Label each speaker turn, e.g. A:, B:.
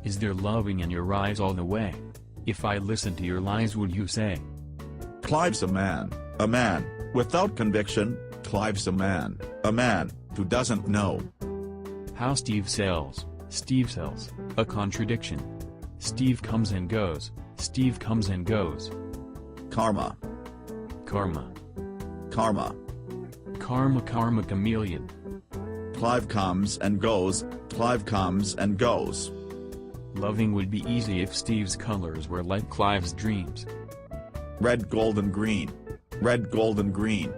A: Is there loving in your eyes all the way? If I listen to your lies, would you say?
B: Clive's a man without conviction. Clive's a man who doesn't know.
A: How Steve sells, a contradiction. Steve comes and goes, Steve comes and goes.
B: Karma,
A: Karma,
B: karma.
A: karma, karma chameleon.
B: Clive comes and goes, Clive comes and goes.
A: Loving would be easy if Steve's colors were like Clive's dreams.
B: Red, gold and green. Red, gold and green.